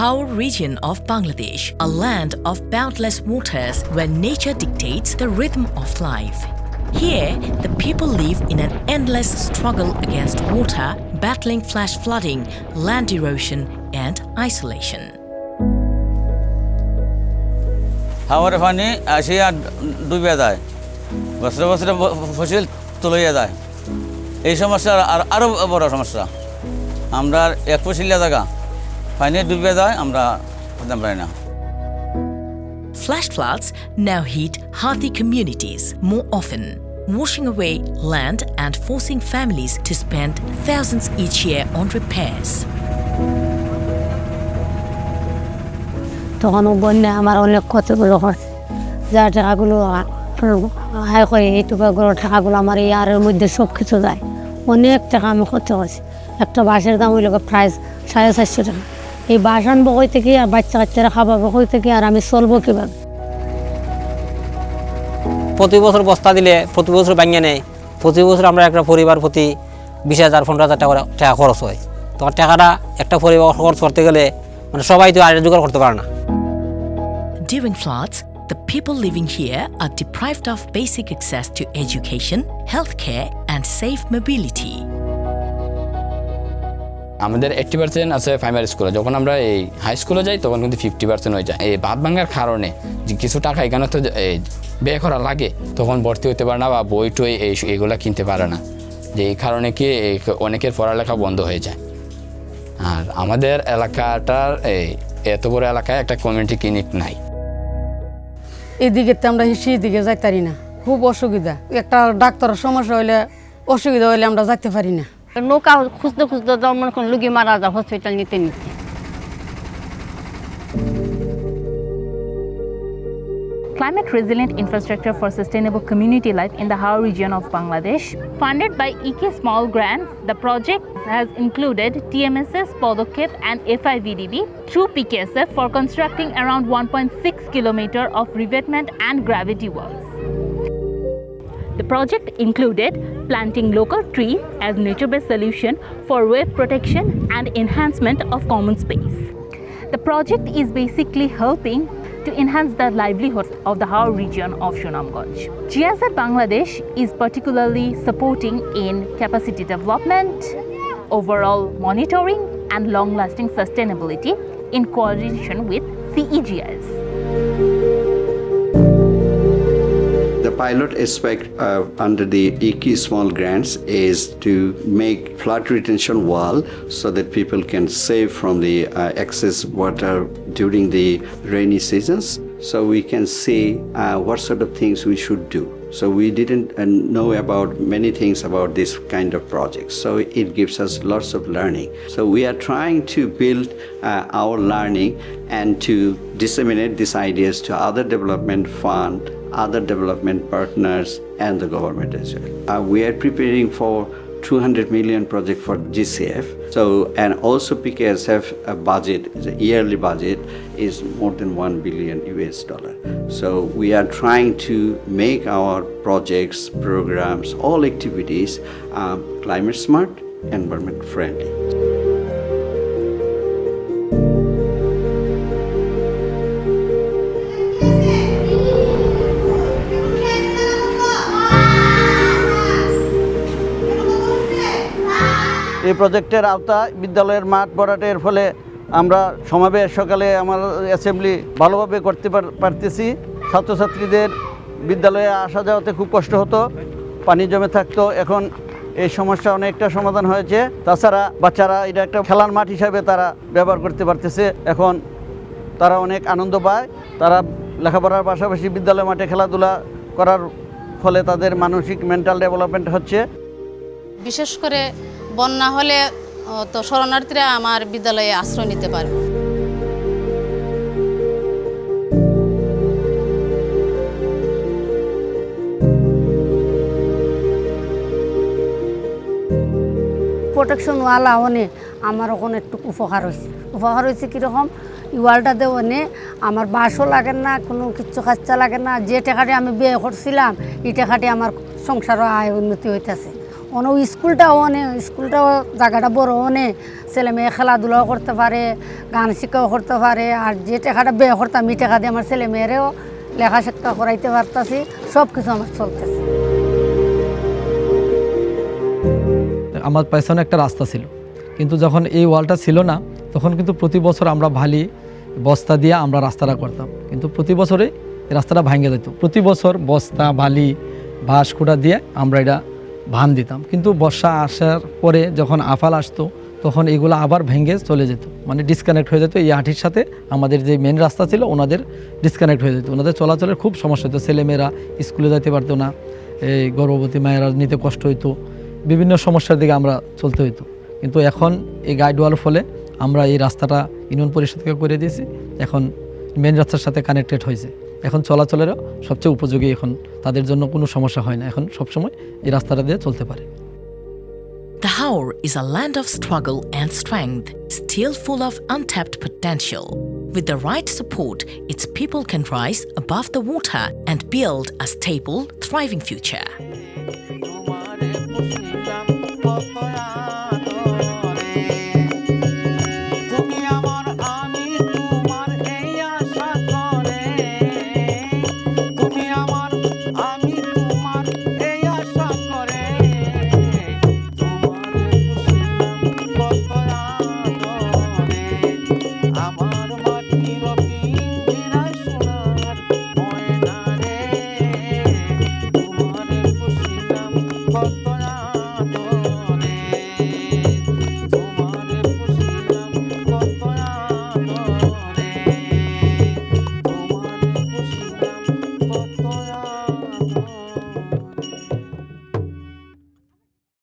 Haur region of Bangladesh, a land of boundless waters where nature dictates the rhythm of life. Here, the people live in an endless struggle against water, battling flash flooding, land erosion, and isolation. হাওয়ার পানি আসে আর ডুবে যায়, বছরে বছরে ফসল তুলে যায়। এই সমস্যা আরও বড় সমস্যা। আমরা এক ফসলিয়া জায়গা পানি ডুবে যায়, আমরা বুঝতে পারি না। Flash floods now hit Hati communities more often, washing away land and forcing families to spend thousands each year on repairs. তখন বন্যা আমার অনেক ক্ষতিগুলো হয়, যার টাকাগুলো হাই করে এইটুকু টাকাগুলো আমার এই আরের মধ্যে সব কিছু যায়। অনেক টাকা আমি ক্ষতি করছি। একটা বাঁশের দাম হইল প্রায় 450 টাকা। এই বাঁশ আনবো কই থেকে, আর বাচ্চা কাচ্চারা খাওয়াবো কই থেকে, আর আমি চলবো কীভাবে? প্রতি বছর বস্তা দিলে প্রতি বছর ভাঙিয়ে নেয়। প্রতি বছর আমরা একটা পরিবার প্রতি 20,000 15,000 টাকা খরচ হয়। তোমার টাকাটা একটা পরিবার খরচ করতে গেলে মানে সবাই তো আর জোগাড় করতে পারে না। During floods, the people living here are deprived of basic access to education, healthcare, and safe mobility. আমাদের 80% আছে প্রাইমারি স্কুলে। যখন আমরা এই হাই স্কুলে যাই তখন কিন্তু 50% হয়ে যায়। এই বাঁধ ভাঙার কারণে যে কিছু টাকা এখানে তো ব্যয় করা লাগে, তখন ভর্তি হতে পারে না বা বই টই এইগুলা কিনতে পারে না। যে এই কারণে কি অনেকের পড়ালেখা বন্ধ হয়ে যায়। আর আমাদের এলাকাটার এত বড় এলাকায় একটা কমিউনিটি ক্লিনিক নাই। এদিকে তো আমরা সেই দিকে যাইতে পারি না, খুব অসুবিধা। একটা ডাক্তারের সমস্যা হইলে অসুবিধা হইলে আমরা যাইতে পারি না। নৌকা খুঁজতে খুঁজতে মনে করুন লুগি মারা যায় হসপিটাল নিতে নিতে। Climate resilient infrastructure for sustainable community life in the Haur region of Bangladesh. Funded by EK Small Grants, the project has included TMSS, Podokep and FIVDB through PKSF for constructing around 1.6 kilometer of revetment and gravity works. The project included planting local trees as nature-based solution for wave protection and enhancement of common space. The project is basically helping to enhance the livelihood of the Haur region of Sunamganj. GIZ Bangladesh is particularly supporting in capacity development, overall monitoring and long-lasting sustainability in coordination with CEGIS. The pilot aspect under the EK Small Grants is to make flood retention wall so that people can save from the excess water during the rainy seasons. So we can see what sort of things we should do. So we didn't know about many things about this kind of projects. So it gives us lots of learning. So we are trying to build our learning and to disseminate these ideas to other development fund, other development partners and the government as well. We are preparing for 200 million project for GCF. So, and also PKSF budget, the yearly budget is more than $1 billion. So we are trying to make our projects, programs, all activities climate smart, environment friendly. এই প্রজেক্টের আওতায় বিদ্যালয়ের মাঠ ভরাটের ফলে আমরা সমাবেশ সকালে আমার অ্যাসেম্বলি ভালোভাবে করতে পারতেছি। ছাত্রছাত্রীদের বিদ্যালয়ে আসা যাওয়াতে খুব কষ্ট হতো, পানি জমে থাকতো। এখন এই সমস্যা অনেকটা সমাধান হয়েছে। তাছাড়া বাচ্চারা এটা একটা খেলার মাঠ হিসাবে তারা ব্যবহার করতে পারতেছে। এখন তারা অনেক আনন্দ পায়। তারা লেখাপড়ার পাশাপাশি বিদ্যালয় মাঠে খেলাধুলা করার ফলে তাদের মানসিক মেন্টাল ডেভেলপমেন্ট হচ্ছে। বিশেষ করে বন্যা হলে তো শরণার্থীরা আমার বিদ্যালয়ে আশ্রয় নিতে পারবে। প্রোটেকশন ওয়াল আওনে আমার ওখানে একটু উপকার হয়েছে কীরকম, এই ওয়ালটা দেওয়ানে আমার বাসও লাগে না, কোনো কিচ্ছু খরচা লাগে না। যে টাকাটি আমি ব্যয় করছিলাম এই টাকাটি আমার সংসারও আয় উন্নতি হইতেছে। স্কুলটাও জায়গাটা বড় অনেক ছেলে মেয়ে খেলাধুলাও করতে পারে, গান শিক্ষাও করতে পারে। আর যে টাকাটা ব্যয় করতাম এই টাকা দিয়ে আমার ছেলে মেয়েরেও লেখাশেখা করাইতে পারতাছি, সব কিছু আমার চলতেছে। আমার পেছনে একটা রাস্তা ছিল, কিন্তু যখন এই ওয়ালটা ছিল না তখন কিন্তু প্রতি বছর আমরা ভালি বস্তা দিয়ে আমরা রাস্তাটা করতাম, কিন্তু প্রতি বছরে এই রাস্তাটা ভাঙে যেত। প্রতি বছর বস্তা বালি বাঁশ খুঁটা দিয়ে আমরা এটা ভান দিতাম, কিন্তু বর্ষা আসার পরে যখন আফাল আসতো তখন এগুলো আবার ভেঙে চলে যেত, মানে ডিসকানেক্ট হয়ে যেত। এই আঠির সাথে আমাদের যে মেন রাস্তা ছিল ওনাদের ডিসকানেক্ট হয়ে যেত, ওনাদের চলাচলের খুব সমস্যা হতো। ছেলেমেয়েরা স্কুলে যেতে পারতো না, এই গর্ভবতী মায়েরা নিতে কষ্ট হইতো, বিভিন্ন সমস্যার দিকে আমরা চলতে হইতো। কিন্তু এখন এই গাইড ওয়ালের ফলে আমরা এই রাস্তাটা ইউনিয়ন পরিষদ থেকে করে দিয়েছি, এখন মেন রাস্তার সাথে কানেক্টেড হয়েছে। এখন চলাচলেরও সবচেয়ে উপযোগী, এখন তাদের জন্য কোনো সমস্যা হয় না, এখন সবসময় এই রাস্তাটা দিয়ে চলতে পারে। The Haur is a land of struggle and strength, still full of untapped potential. With the right support, its people can rise above the water and build a stable, thriving future.